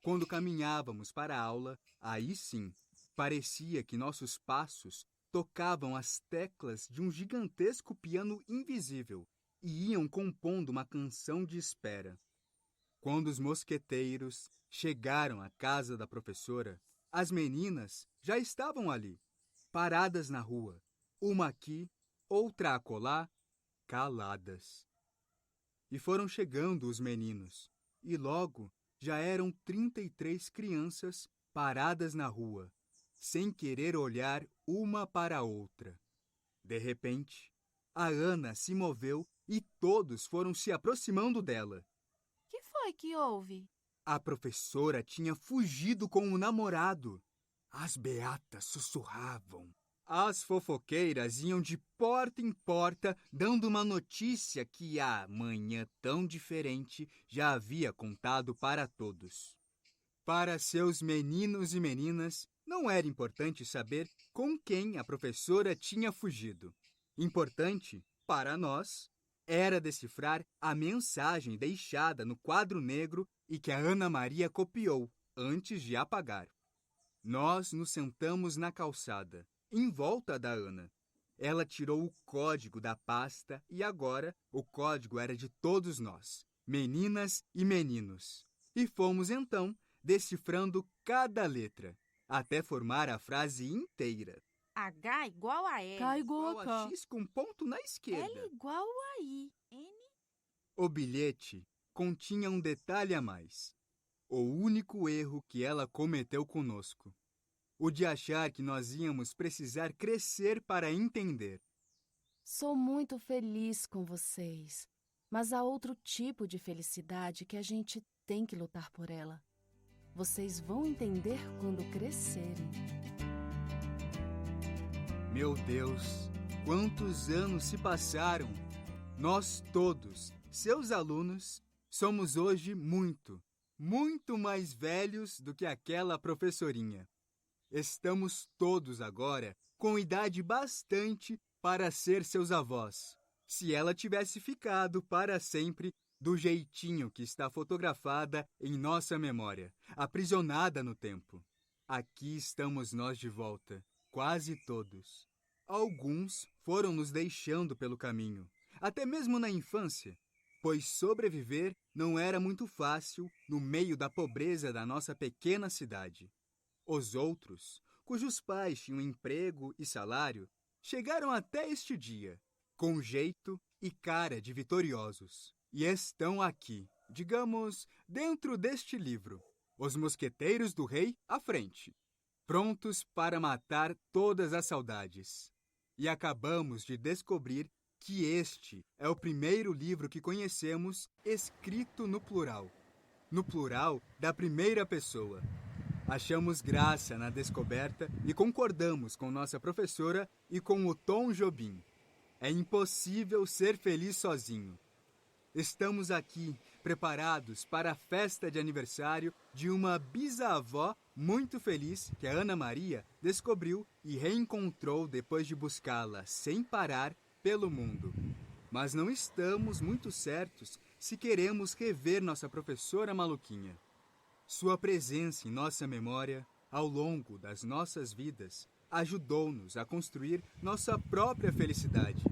Quando caminhávamos para a aula, aí sim, parecia que nossos passos tocavam as teclas de um gigantesco piano invisível e iam compondo uma canção de espera. Quando os mosqueteiros chegaram à casa da professora, as meninas já estavam ali, paradas na rua, uma aqui, outra acolá, caladas. E foram chegando os meninos, e logo já eram 33 crianças paradas na rua, sem querer olhar uma para a outra. De repente, a Ana se moveu e todos foram se aproximando dela. Que foi que houve? A professora tinha fugido com o namorado. As beatas sussurravam. As fofoqueiras iam de porta em porta, dando uma notícia que a manhã tão diferente já havia contado para todos. Para seus meninos e meninas, não era importante saber com quem a professora tinha fugido. Importante, para nós, era decifrar a mensagem deixada no quadro negro e que a Ana Maria copiou antes de apagar. Nós nos sentamos na calçada, em volta da Ana. Ela tirou o código da pasta e agora o código era de todos nós, meninas e meninos. E fomos então decifrando cada letra, até formar a frase inteira. H igual a L. K igual a K. X com ponto na esquerda. L igual a I. N. O bilhete continha um detalhe a mais. O único erro que ela cometeu conosco. O de achar que nós íamos precisar crescer para entender. Sou muito feliz com vocês, mas há outro tipo de felicidade que a gente tem que lutar por ela. Vocês vão entender quando crescerem. Meu Deus, quantos anos se passaram! Nós todos, seus alunos, somos hoje muito mais velhos do que aquela professorinha. Estamos todos agora com idade bastante para ser seus avós. Se ela tivesse ficado para sempre do jeitinho que está fotografada em nossa memória, aprisionada no tempo. Aqui estamos nós de volta, quase todos. Alguns foram nos deixando pelo caminho, até mesmo na infância, pois sobreviver não era muito fácil no meio da pobreza da nossa pequena cidade. Os outros, cujos pais tinham emprego e salário, chegaram até este dia, com jeito e cara de vitoriosos. E estão aqui, digamos, dentro deste livro, os mosqueteiros do rei à frente, prontos para matar todas as saudades. E acabamos de descobrir que este é o primeiro livro que conhecemos escrito no plural da primeira pessoa. Achamos graça na descoberta e concordamos com nossa professora e com o Tom Jobim. É impossível ser feliz sozinho. Estamos aqui, preparados para a festa de aniversário de uma bisavó muito feliz que a Ana Maria descobriu e reencontrou depois de buscá-la sem parar pelo mundo. Mas não estamos muito certos se queremos rever nossa professora maluquinha. Sua presença em nossa memória, ao longo das nossas vidas, ajudou-nos a construir nossa própria felicidade.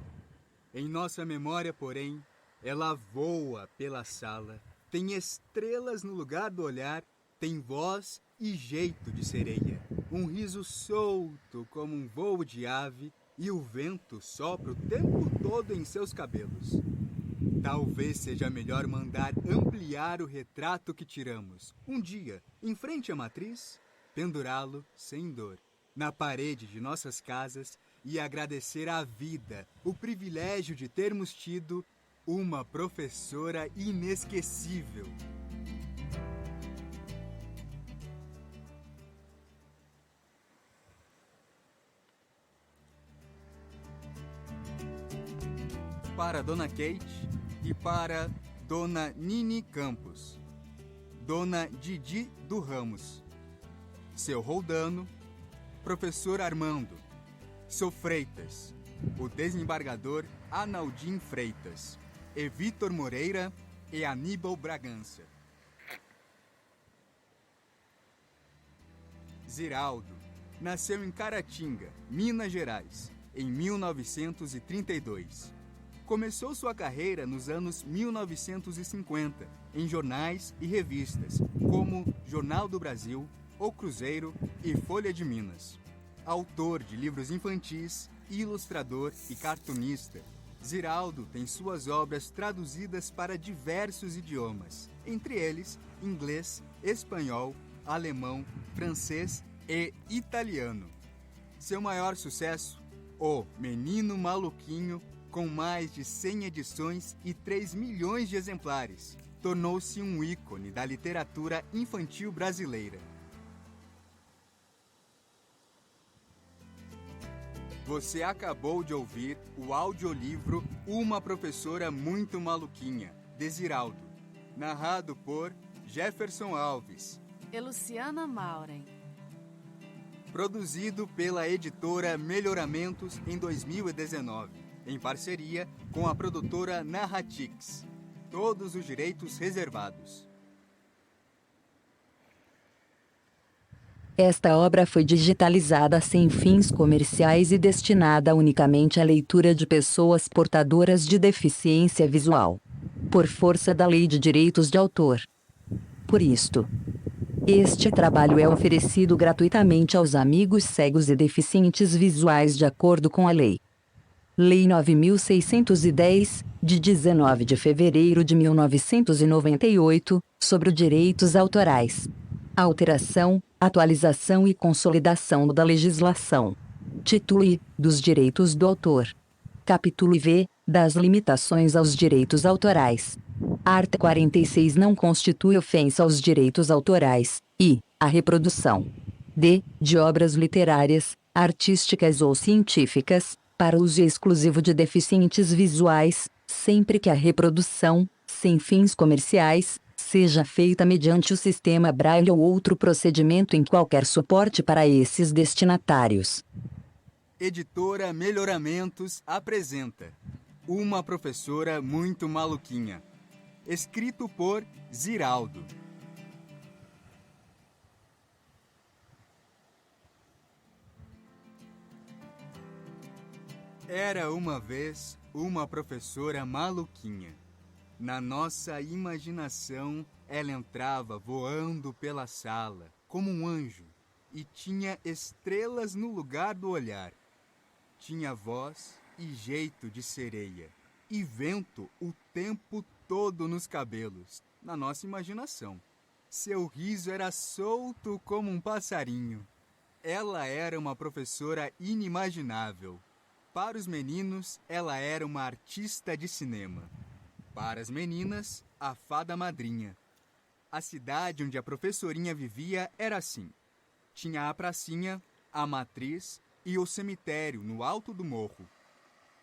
Em nossa memória, porém, ela voa pela sala, tem estrelas no lugar do olhar, tem voz e jeito de sereia, um riso solto como um voo de ave e o vento sopra o tempo todo em seus cabelos. Talvez seja melhor mandar ampliar o retrato que tiramos, um dia, em frente à matriz, pendurá-lo sem dor, na parede de nossas casas e agradecer à vida o privilégio de termos tido uma professora inesquecível. Para Dona Kate e para Dona Nini Campos, Dona Didi do Ramos, Seu Roldano, Professor Armando, Seu Freitas, o desembargador Analdim Freitas, e Vitor Moreira e Aníbal Bragança. Ziraldo nasceu em Caratinga, Minas Gerais, em 1932. Começou sua carreira nos anos 1950 em jornais e revistas, como Jornal do Brasil, O Cruzeiro e Folha de Minas. Autor de livros infantis, ilustrador e cartunista, Ziraldo tem suas obras traduzidas para diversos idiomas, entre eles inglês, espanhol, alemão, francês e italiano. Seu maior sucesso, O Menino Maluquinho, com mais de 100 edições e 3 milhões de exemplares, tornou-se um ícone da literatura infantil brasileira. Você acabou de ouvir o audiolivro Uma Professora Muito Maluquinha, de Ziraldo, narrado por Jefferson Alves E Luciana Mauren. Produzido pela editora Melhoramentos em 2019, em parceria com a produtora Narratix. Todos os direitos reservados. Esta obra foi digitalizada sem fins comerciais e destinada unicamente à leitura de pessoas portadoras de deficiência visual, por força da Lei de Direitos de Autor. Por isto, este trabalho é oferecido gratuitamente aos amigos cegos e deficientes visuais de acordo com a Lei 9.610, de 19 de fevereiro de 1998, sobre direitos autorais. Alteração, atualização e consolidação da legislação. Título I, dos direitos do autor. Capítulo IV, das limitações aos direitos autorais. Art. 46 não constitui ofensa aos direitos autorais, e a reprodução de obras literárias, artísticas ou científicas, para uso exclusivo de deficientes visuais, sempre que a reprodução, sem fins comerciais, seja feita mediante o sistema Braille ou outro procedimento em qualquer suporte para esses destinatários. Editora Melhoramentos apresenta Uma Professora Muito Maluquinha, escrito por Ziraldo. Era uma vez uma professora maluquinha. Na nossa imaginação, ela entrava voando pela sala, como um anjo, e tinha estrelas no lugar do olhar. Tinha voz e jeito de sereia, e vento o tempo todo nos cabelos, na nossa imaginação. Seu riso era solto como um passarinho. Ela era uma professora inimaginável. Para os meninos, ela era uma artista de cinema. Para as meninas, a fada madrinha. A cidade onde a professorinha vivia era assim. Tinha a pracinha, a matriz e o cemitério no alto do morro.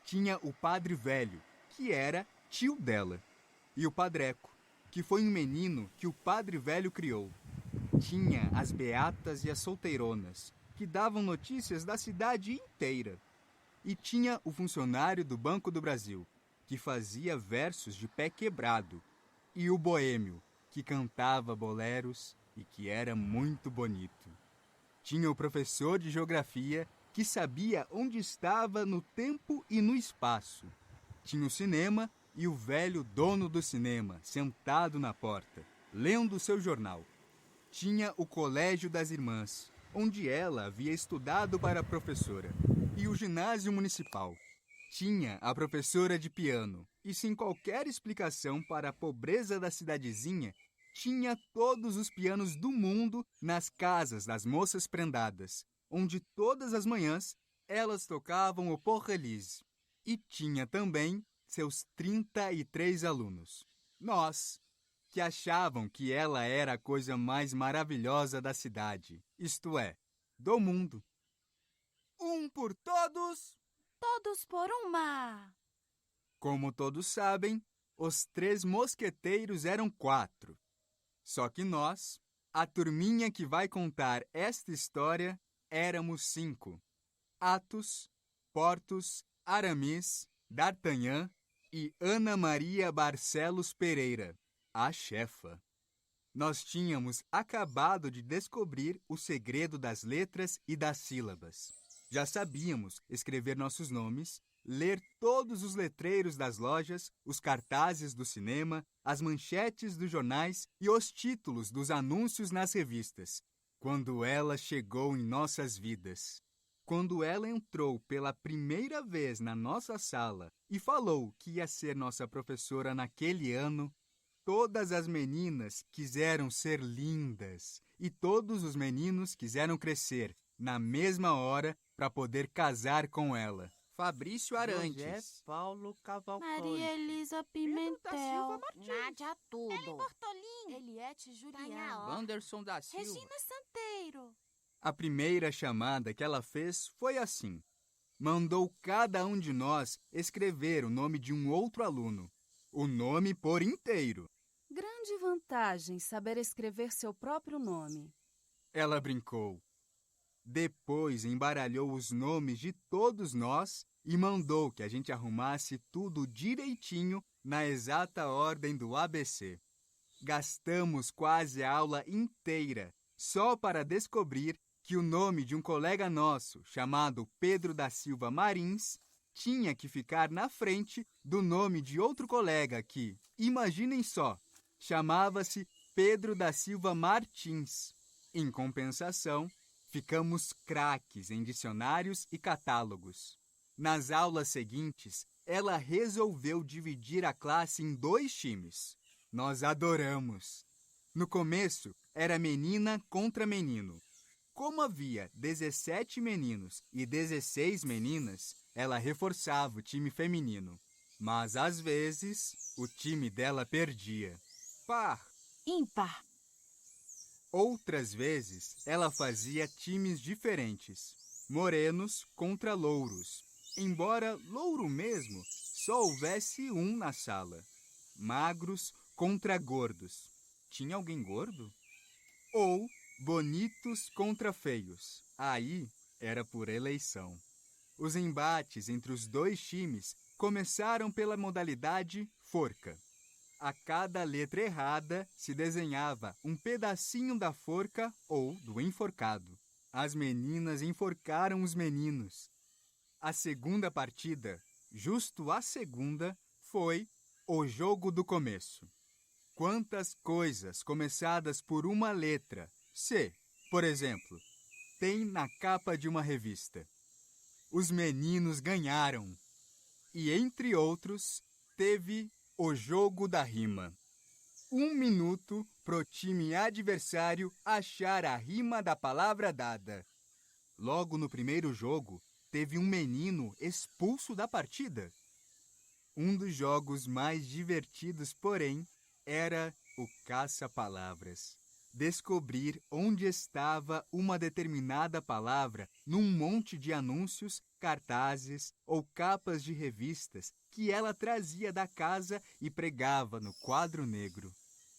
Tinha o padre velho, que era tio dela, e o padreco, que foi um menino que o padre velho criou. Tinha as beatas e as solteironas, que davam notícias da cidade inteira. E tinha o funcionário do Banco do Brasil, que fazia versos de pé quebrado, e o boêmio, que cantava boleros e que era muito bonito. Tinha o professor de geografia, que sabia onde estava no tempo e no espaço. Tinha o cinema e o velho dono do cinema, sentado na porta, lendo seu jornal. Tinha o colégio das irmãs, onde ela havia estudado para professora, e o ginásio municipal. Tinha a professora de piano, e sem qualquer explicação para a pobreza da cidadezinha, tinha todos os pianos do mundo nas casas das moças prendadas, onde todas as manhãs elas tocavam o Porrelise. E tinha também seus 33 alunos. Nós, que achavam que ela era a coisa mais maravilhosa da cidade, isto é, do mundo. Um por todos! Todos por uma! Como todos sabem, os 3 mosqueteiros eram 4. Só que nós, a turminha que vai contar esta história, éramos 5. Athos, Porthos, Aramis, D'Artagnan e Ana Maria Barcelos Pereira, a chefa. Nós tínhamos acabado de descobrir o segredo das letras e das sílabas. Já sabíamos escrever nossos nomes, ler todos os letreiros das lojas, os cartazes do cinema, as manchetes dos jornais e os títulos dos anúncios nas revistas. Quando ela chegou em nossas vidas. Quando ela entrou pela primeira vez na nossa sala e falou que ia ser nossa professora naquele ano, todas as meninas quiseram ser lindas e todos os meninos quiseram crescer na mesma hora para poder casar com ela. Fabrício Arantes. José Paulo Cavalcante. Maria Elisa Pimentel. Nádia Tudo. Eliette Juliana. Wanderson da Silva. Regina Santeiro. A primeira chamada que ela fez foi assim. Mandou cada um de nós escrever o nome de um outro aluno. O nome por inteiro. Grande vantagem saber escrever seu próprio nome. Ela brincou. Depois embaralhou os nomes de todos nós e mandou que a gente arrumasse tudo direitinho na exata ordem do ABC. Gastamos quase a aula inteira só para descobrir que o nome de um colega nosso, chamado Pedro da Silva Marins, tinha que ficar na frente do nome de outro colega que, imaginem só, chamava-se Pedro da Silva Martins. Em compensação, ficamos craques em dicionários e catálogos. Nas aulas seguintes, ela resolveu dividir a classe em 2 times. Nós adoramos. No começo, era menina contra menino. Como havia 17 meninos e 16 meninas, ela reforçava o time feminino. Mas, às vezes, o time dela perdia. Par. Ímpar. Outras vezes, ela fazia times diferentes. Morenos contra louros. Embora louro mesmo, só houvesse um na sala. Magros contra gordos. Tinha alguém gordo? Ou bonitos contra feios. Aí era por eleição. Os embates entre os 2 times começaram pela modalidade forca. A cada letra errada se desenhava um pedacinho da forca ou do enforcado. As meninas enforcaram os meninos. A segunda partida, justo a segunda, foi o jogo do começo. Quantas coisas começadas por uma letra, C, por exemplo, tem na capa de uma revista? Os meninos ganharam. E, entre outros, teve o jogo da rima. 1 minuto pro time adversário achar a rima da palavra dada. Logo no primeiro jogo, teve um menino expulso da partida. Um dos jogos mais divertidos, porém, era o caça-palavras. Descobrir onde estava uma determinada palavra num monte de anúncios, cartazes ou capas de revistas que ela trazia da casa e pregava no quadro negro.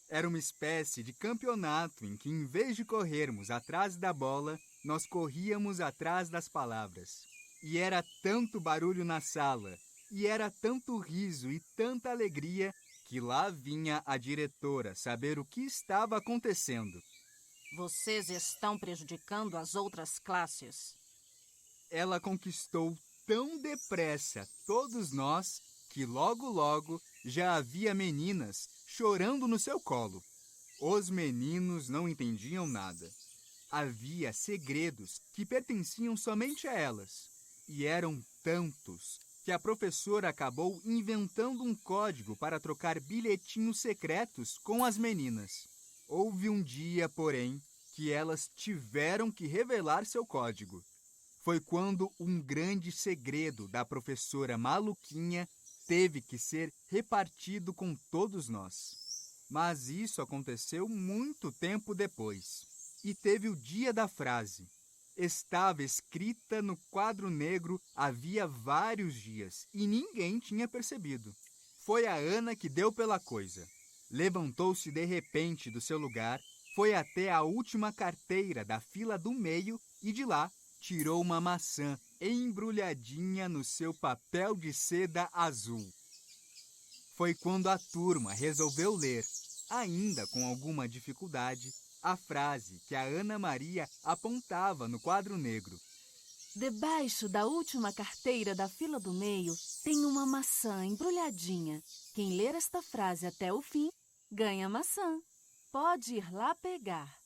Era uma espécie de campeonato em que, em vez de corrermos atrás da bola, nós corríamos atrás das palavras. E era tanto barulho na sala, e era tanto riso e tanta alegria, que lá vinha a diretora saber o que estava acontecendo. Vocês estão prejudicando as outras classes. Ela conquistou tão depressa todos nós que logo já havia meninas chorando no seu colo. Os meninos não entendiam nada. Havia segredos que pertenciam somente a elas. E eram tantos que a professora acabou inventando um código para trocar bilhetinhos secretos com as meninas. Houve um dia, porém, que elas tiveram que revelar seu código. Foi quando um grande segredo da professora Maluquinha teve que ser repartido com todos nós. Mas isso aconteceu muito tempo depois. E teve o dia da frase. Estava escrita no quadro negro havia vários dias e ninguém tinha percebido. Foi a Ana que deu pela coisa. Levantou-se de repente do seu lugar, foi até a última carteira da fila do meio e de lá tirou uma maçã embrulhadinha no seu papel de seda azul. Foi quando a turma resolveu ler, ainda com alguma dificuldade, a frase que a Ana Maria apontava no quadro negro. Debaixo da última carteira da fila do meio tem uma maçã embrulhadinha. Quem ler esta frase até o fim, ganha maçã. Pode ir lá pegar.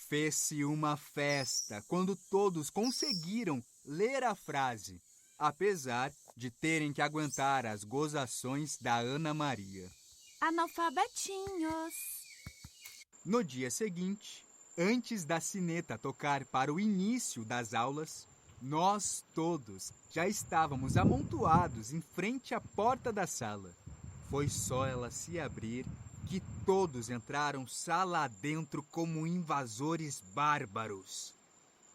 Fez-se uma festa quando todos conseguiram ler a frase, apesar de terem que aguentar as gozações da Ana Maria. Analfabetinhos. No dia seguinte, antes da sineta tocar para o início das aulas, nós todos já estávamos amontoados em frente à porta da sala. Foi só ela se abrir que todos entraram sala adentro como invasores bárbaros.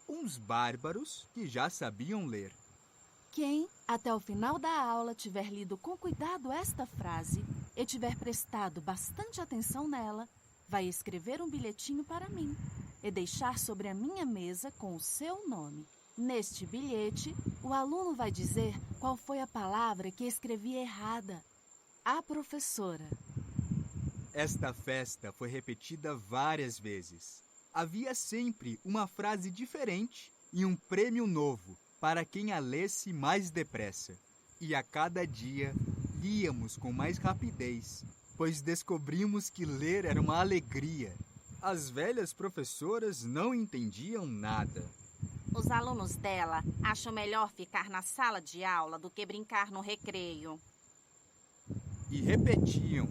Uns bárbaros que já sabiam ler. Quem, até o final da aula, tiver lido com cuidado esta frase e tiver prestado bastante atenção nela, vai escrever um bilhetinho para mim e deixar sobre a minha mesa com o seu nome. Neste bilhete, o aluno vai dizer qual foi a palavra que escrevi errada. A professora. Esta festa foi repetida várias vezes. Havia sempre uma frase diferente e um prêmio novo para quem a lesse mais depressa. E a cada dia, líamos com mais rapidez, pois descobrimos que ler era uma alegria. As velhas professoras não entendiam nada. Os alunos dela acham melhor ficar na sala de aula do que brincar no recreio. E repetiam.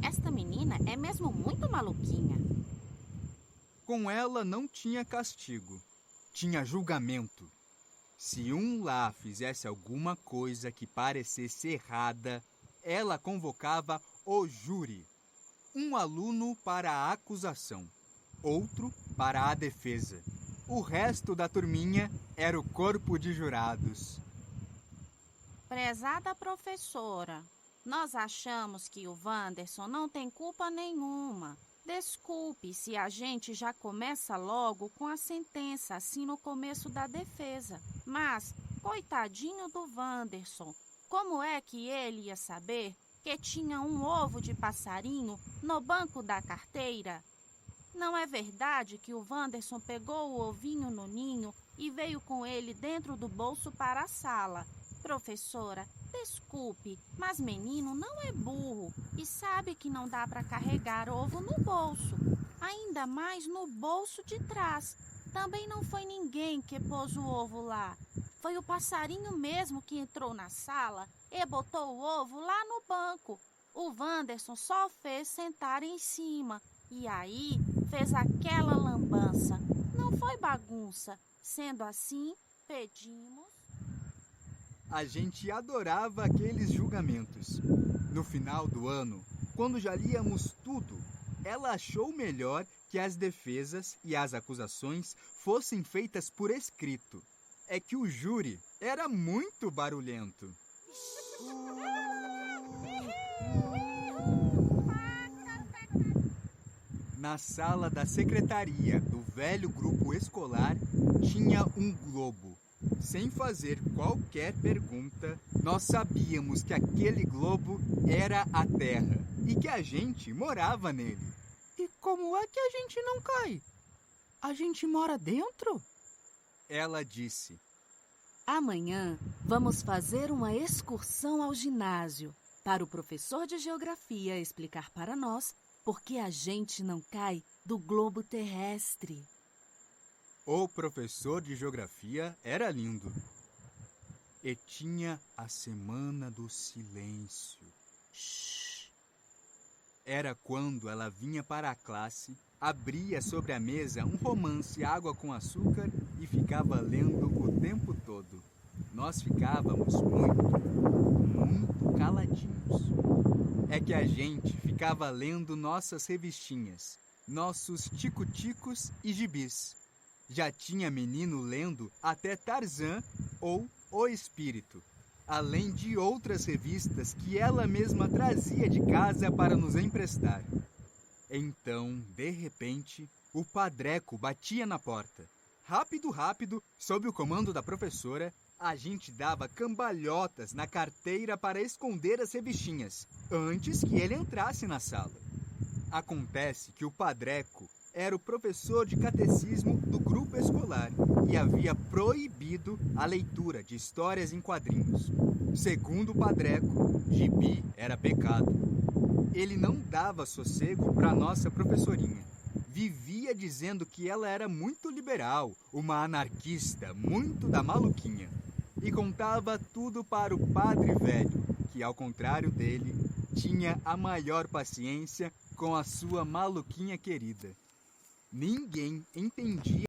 Esta menina é mesmo muito maluquinha. Com ela não tinha castigo, tinha julgamento. Se um lá fizesse alguma coisa que parecesse errada, ela convocava o júri. Um aluno para a acusação, outro para a defesa. O resto da turminha era o corpo de jurados. Prezada professora, nós achamos que o Wanderson não tem culpa nenhuma. Desculpe se a gente já começa logo com a sentença assim no começo da defesa. Mas, coitadinho do Wanderson, como é que ele ia saber que tinha um ovo de passarinho no banco da carteira? Não é verdade que o Wanderson pegou o ovinho no ninho e veio com ele dentro do bolso para a sala? Professora, desculpe, mas menino não é burro e sabe que não dá para carregar ovo no bolso, ainda mais no bolso de trás. Também não foi ninguém que pôs o ovo lá. Foi o passarinho mesmo que entrou na sala e botou o ovo lá no banco. O Wanderson só fez sentar em cima e aí fez aquela lambança. Não foi bagunça. Sendo assim, pedimos... A gente adorava aqueles julgamentos. No final do ano, quando já líamos tudo, ela achou melhor que as defesas e as acusações fossem feitas por escrito. É que o júri era muito barulhento. Na sala da secretaria do velho grupo escolar tinha um globo. Sem fazer qualquer pergunta, nós sabíamos que aquele globo era a Terra e que a gente morava nele. E como é que a gente não cai? A gente mora dentro? Ela disse. Amanhã vamos fazer uma excursão ao ginásio para o professor de geografia explicar para nós por que a gente não cai do globo terrestre. O professor de geografia era lindo. E tinha a semana do silêncio. Shhh. Era quando ela vinha para a classe, abria sobre a mesa um romance Água com Açúcar e ficava lendo o tempo todo. Nós ficávamos muito caladinhos. É que a gente ficava lendo nossas revistinhas, nossos tico-ticos e gibis. Já tinha menino lendo até Tarzan ou O Espírito, além de outras revistas que ela mesma trazia de casa para nos emprestar. Então, de repente, o padreco batia na porta. Rápido, rápido, sob o comando da professora, a gente dava cambalhotas na carteira para esconder as revistinhas, antes que ele entrasse na sala. Acontece que o padreco era o professor de catecismo do grupo escolar e havia proibido a leitura de histórias em quadrinhos. Segundo o padreco, gibi era pecado. Ele não dava sossego para nossa professorinha. Vivia dizendo que ela era muito liberal, uma anarquista, muito da maluquinha. E contava tudo para o padre velho, que, ao contrário dele, tinha a maior paciência com a sua maluquinha querida. Ninguém entendia